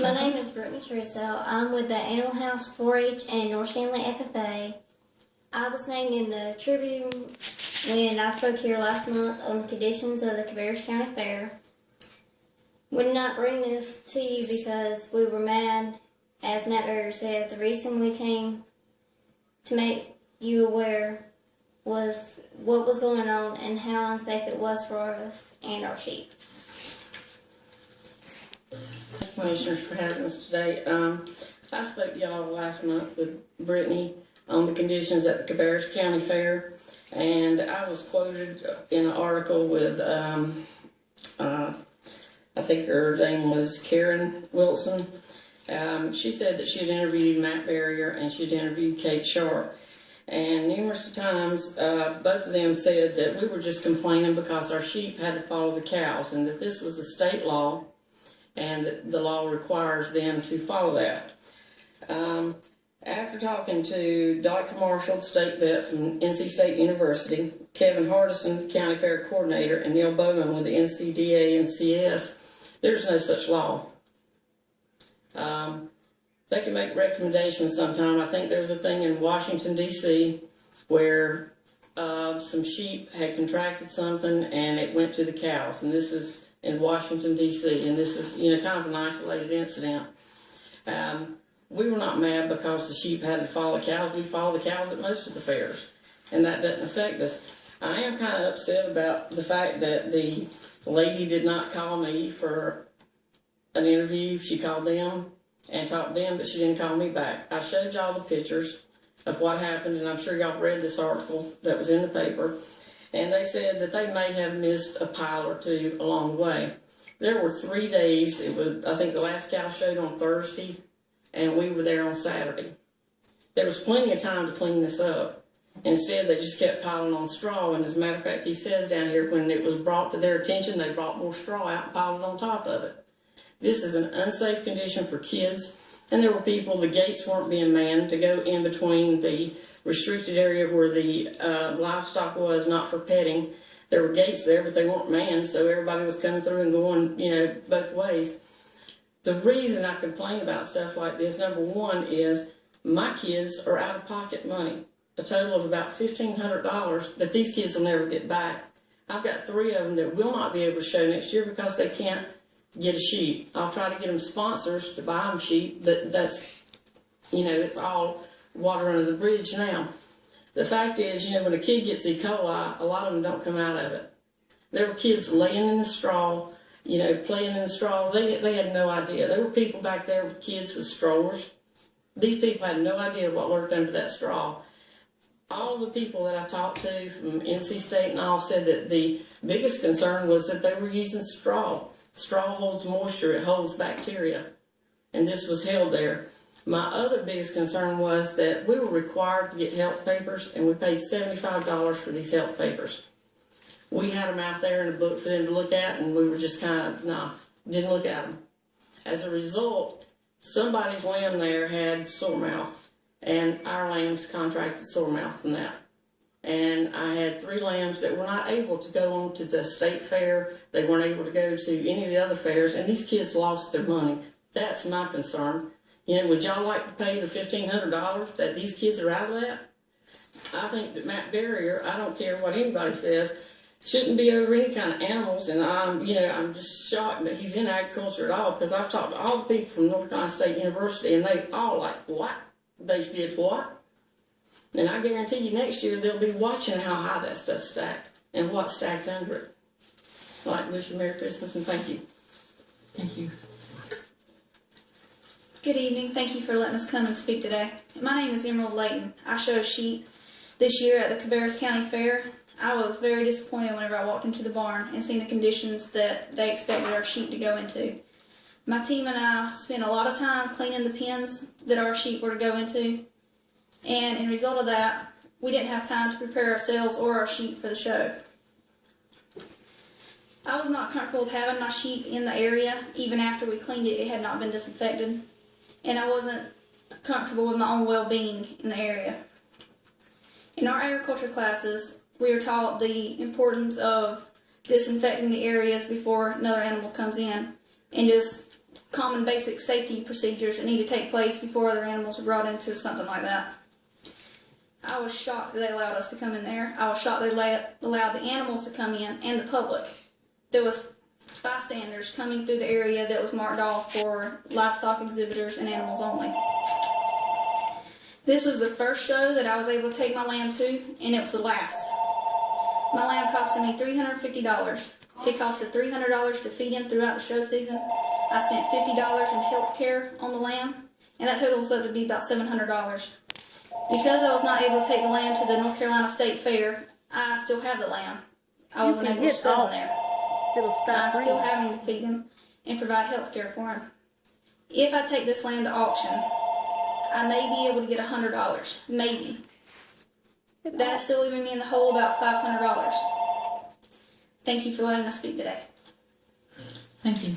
My name is Brittany Trussell. I'm with the Animal House 4-H and North Stanley FFA. I was named in the Tribune when I spoke here last month on the conditions of the Cabarrus County Fair. We did not bring this to you because we were mad. As Matt Berger said, the reason we came to make you aware was what was going on and how unsafe it was for us and our sheep. Thank you, Commissioners, for having us today. I spoke to y'all last month with Brittany on the conditions at the Cabarrus County Fair, and I was quoted in an article with, I think her name was Karen Wilson. She said that she had interviewed Matt Berger and she'd interviewed Kate Sharp. And numerous times, both of them said that we were just complaining because our sheep had to follow the cows and that this was a state law and that the law requires them to follow that. After talking to Dr. Marshall, the state vet from NC State University, Kevin Hardison, the county fair coordinator, and Neil Bowman with the NCDA and CS, there's no such law. They can make recommendations sometime. I think there was a thing in Washington, D.C. where some sheep had contracted something and it went to the cows. And this is in Washington, D.C. And this is, kind of an isolated incident. We were not mad because the sheep had to follow the cows. We follow the cows at most of the fairs. And that doesn't affect us. I am kind of upset about the fact that the lady did not call me for an interview. She called them and talked to them, but she didn't call me back. I showed y'all the pictures of what happened, and I'm sure y'all read this article that was in the paper, and they said that they may have missed a pile or two along the way. There were 3 days. It was, I think the last cow showed on Thursday, and we were there on Saturday. There was plenty of time to clean this up, and instead they just kept piling on straw, and as a matter of fact, he says down here, when it was brought to their attention, they brought more straw out and piled it on top of it. This is an unsafe condition for kids, and there were people, the gates weren't being manned to go in between the restricted area where the livestock was, not for petting. There were gates there, but they weren't manned, so everybody was coming through and going, both ways. The reason I complain about stuff like this, number one, is my kids are out-of-pocket money, a total of about $1,500 that these kids will never get back. I've got 3 of them that will not be able to show next year because they can't get a sheep. I'll try to get them sponsors to buy them sheep, but that's, it's all water under the bridge now. The fact is, when a kid gets E. coli, a lot of them don't come out of it. There were kids laying in the straw, playing in the straw. They had no idea. There were people back there with kids with strollers. These people had no idea what lurked under that straw. All the people that I talked to from NC State and all said that the biggest concern was that they were using straw. Straw holds moisture, it holds bacteria, and this was held there. My other biggest concern was that we were required to get health papers, and we paid $75 for these health papers. We had them out there in a book for them to look at, and we were just didn't look at them. As a result, somebody's lamb there had sore mouth, and our lambs contracted sore mouth from that. And I had 3 lambs that were not able to go on to the state fair. They weren't able to go to any of the other fairs, and these kids lost their money. That's my concern. Would y'all like to pay the $1,500 that these kids are out of that? I think that Matt Berger, I don't care what anybody says, shouldn't be over any kind of animals, and I'm just shocked that he's in agriculture at all, because I've talked to all the people from North Carolina State University, and they all what? They did what? And I guarantee you next year they'll be watching how high that stuff's stacked and what's stacked under it. I'd like to wish you Merry Christmas and thank you. Thank you. Good evening. Thank you for letting us come and speak today. My name is Emerald Layton. I show sheep this year at the Cabarrus County Fair. I was very disappointed whenever I walked into the barn and seen the conditions that they expected our sheep to go into. My team and I spent a lot of time cleaning the pens that our sheep were to go into. And in result of that, we didn't have time to prepare ourselves or our sheep for the show. I was not comfortable with having my sheep in the area. Even after we cleaned it, it had not been disinfected. And I wasn't comfortable with my own well-being in the area. In our agriculture classes, we are taught the importance of disinfecting the areas before another animal comes in and just common basic safety procedures that need to take place before other animals are brought into something like that. I was shocked that they allowed us to come in there. I was shocked they allowed the animals to come in and the public. There was bystanders coming through the area that was marked off for livestock exhibitors and animals only. This was the first show that I was able to take my lamb to, and it was the last. My lamb costed me $350. It costed $300 to feed him throughout the show season. I spent $50 in health care on the lamb, and that totals up to be about $700. Because I was not able to take the lamb to the North Carolina State Fair, I still have the lamb. I wasn't able to sell him there. I'm still having to feed him and provide health care for him. If I take this lamb to auction, I may be able to get $100. Maybe. That is still leaving me in the hole about $500. Thank you for letting us speak today. Thank you.